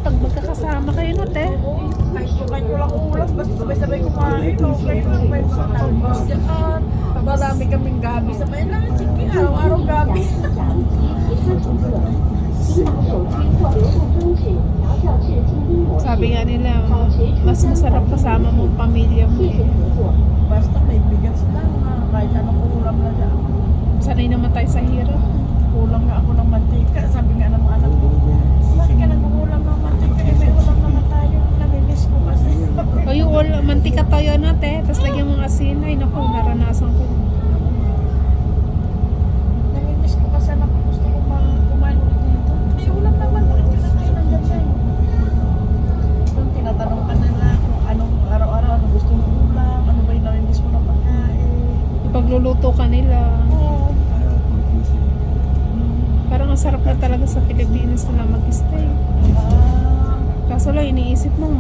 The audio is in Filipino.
pag magkakasama kayo no, te. Kahit walang ulam, basta sabay-sabay kumain, okay lang. May mga talbos dyan. Marami kaming gabi. Sabay lang, sige, araw-araw gabi. Sabi nga nila, mas masarap kasama mo ang pamilya mo eh. Basta may bigas lang, kahit anong ulam na dyan. Sanay naman tayo sa hirap. Kulang nga ako ng mantika. Sabi nga ng mga anak ko, bakit ka nag-uulam ng mantika? Eh, may ulam naman tayo. Namimiss ko kasi. O yung mantika toyo na, te. Tapos lagyan mong asin. Ay, naku, naranasan ko. Namimiss ko kasi anak ko. Gusto ko kumain ulit dito. May ulam naman. Bakit ka na kayo ng ganyan? Kung tinatanong ka nila kung anong araw-araw, ano gusto mong ulam, ano ba yung namimiss mo na pagkain. Ipagluluto ka nila. Oo. Parang ang sarap na talaga sa Pilipinas na mag-stay. Kaso lang, iniisip mo,